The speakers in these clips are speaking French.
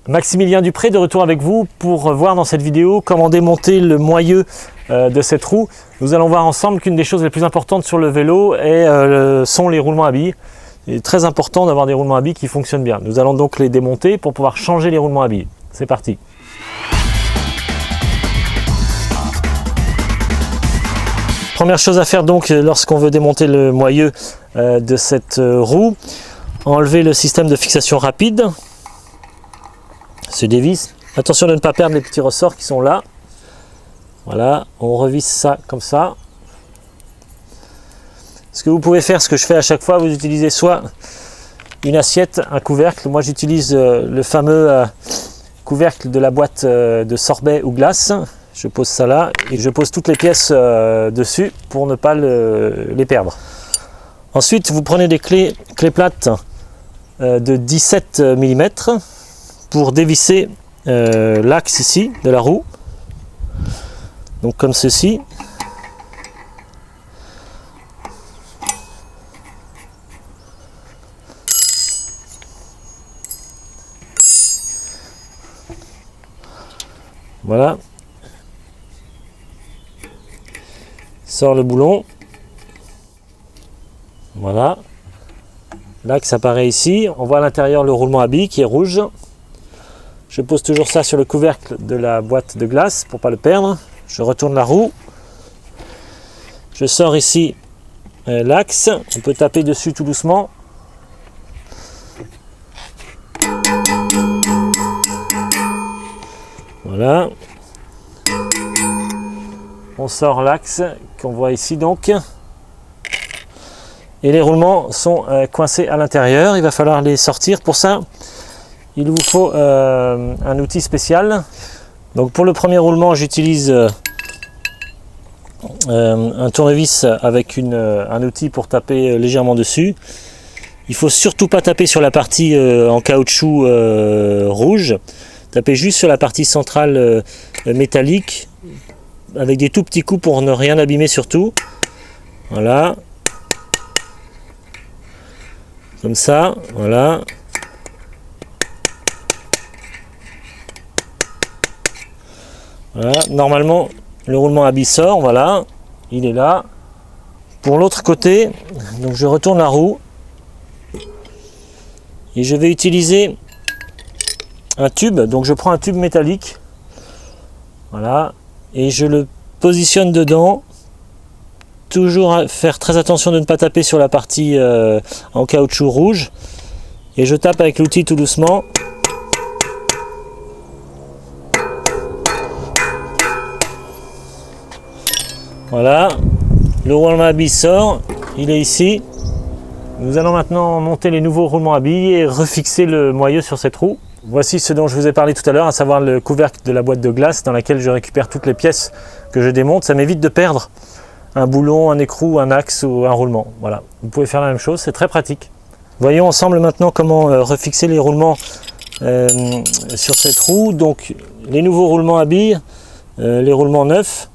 Maximilien Dupré de retour avec vous pour voir dans cette vidéo comment démonter le moyeu de cette roue. Nous allons voir ensemble qu'une des choses les plus importantes sur le vélo sont les roulements à billes. Il est très important d'avoir des roulements à billes qui fonctionnent bien. Nous allons donc les démonter pour pouvoir changer les roulements à billes. C'est parti. Première chose à faire donc lorsqu'on veut démonter le moyeu de cette roue, enlever le système de fixation rapide. Se dévisse. Attention de ne pas perdre les petits ressorts qui sont là. Voilà, on revisse ça comme ça. Ce que vous pouvez faire, ce que je fais à chaque fois, vous utilisez soit une assiette, un couvercle. Moi j'utilise le fameux couvercle de la boîte de sorbet ou glace. Je pose ça là et je pose toutes les pièces dessus pour ne pas les perdre. Ensuite, vous prenez des clés plates de 17 mm pour dévisser l'axe ici de la roue. Donc comme ceci. Voilà. Sort le boulon. Voilà. L'axe apparaît ici. On voit à l'intérieur le roulement à billes qui est rouge. Je pose toujours ça sur le couvercle de la boîte de glace pour ne pas le perdre. Je retourne la roue. Je sors ici l'axe. On peut taper dessus tout doucement. Voilà. On sort l'axe qu'on voit ici donc. Et les roulements sont coincés à l'intérieur. Il va falloir les sortir. Pour ça, il vous faut un outil spécial. Donc pour le premier roulement, j'utilise un tournevis avec un outil pour taper légèrement dessus. Il faut surtout pas taper sur la partie en caoutchouc rouge. Tapez juste sur la partie centrale métallique avec des tout petits coups pour ne rien abîmer surtout. Voilà. Comme ça, voilà. Voilà. Normalement, le roulement à billes sort, voilà. Il est là. Pour l'autre côté, donc je retourne la roue. Et je vais utiliser un tube, donc je prends un tube métallique, voilà, et je le positionne dedans, toujours à faire très attention de ne pas taper sur la partie en caoutchouc rouge, et je tape avec l'outil tout doucement. Voilà, le roulement à billes sort, il est ici. Nous allons maintenant monter les nouveaux roulements à billes et refixer le moyeu sur cette roue. Voici ce dont je vous ai parlé tout à l'heure, à savoir le couvercle de la boîte de glace dans laquelle je récupère toutes les pièces que je démonte. Ça m'évite de perdre un boulon, un écrou, un axe ou un roulement. Voilà, vous pouvez faire la même chose, c'est très pratique. Voyons ensemble maintenant comment refixer les roulements sur cette roue. Donc les nouveaux roulements à billes, les roulements neufs.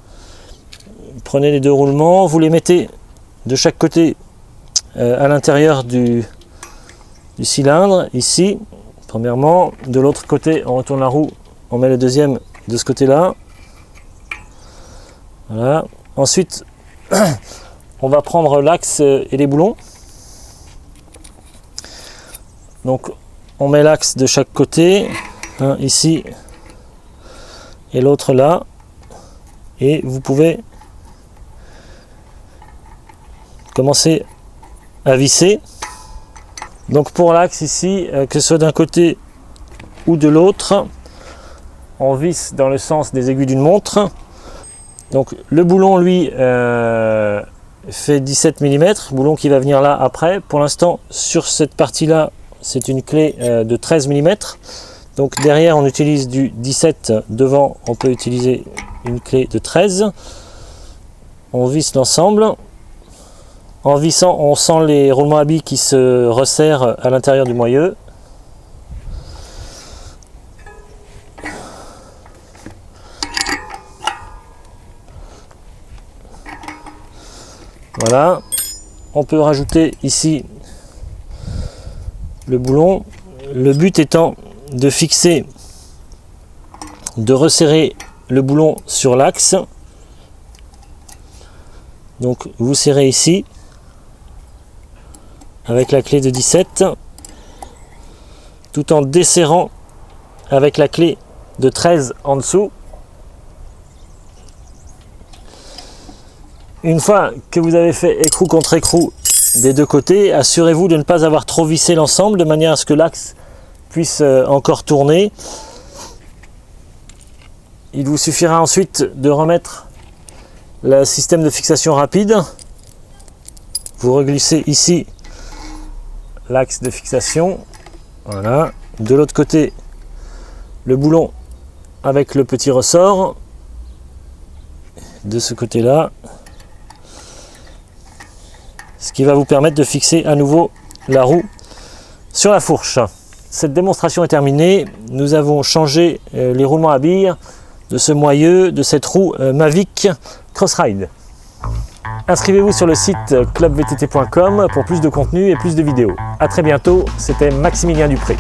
Prenez les deux roulements, vous les mettez de chaque côté à l'intérieur du cylindre, ici. Premièrement, de l'autre côté, on retourne la roue, on met le deuxième de ce côté-là. Voilà. Ensuite, on va prendre l'axe et les boulons. Donc, on met l'axe de chaque côté, un ici et l'autre là. Et vous pouvez commencer à visser. Donc pour l'axe ici, que ce soit d'un côté ou de l'autre, on visse dans le sens des aiguilles d'une montre. Donc le boulon lui fait 17 mm, boulon qui va venir là après. Pour l'instant sur cette partie là c'est une clé de 13 mm. Donc derrière on utilise du 17, devant on peut utiliser une clé de 13. On visse l'ensemble. En vissant, on sent les roulements à billes qui se resserrent à l'intérieur du moyeu. Voilà. On peut rajouter ici le boulon. Le but étant de fixer, de resserrer le boulon sur l'axe. Donc vous serrez ici avec la clé de 17 tout en desserrant avec la clé de 13 en dessous. Une fois que vous avez fait écrou contre écrou des deux côtés, assurez-vous de ne pas avoir trop vissé l'ensemble de manière à ce que l'axe puisse encore tourner. Il vous suffira ensuite de remettre le système de fixation rapide. Vous reglissez ici l'axe de fixation. Voilà. De l'autre côté, le boulon avec le petit ressort. De ce côté-là. Ce qui va vous permettre de fixer à nouveau la roue sur la fourche. Cette démonstration est terminée. Nous avons changé les roulements à billes de ce moyeu, de cette roue Mavic Crossride. Inscrivez-vous sur le site clubvtt.com pour plus de contenu et plus de vidéos. A très bientôt, c'était Maximilien Dupré.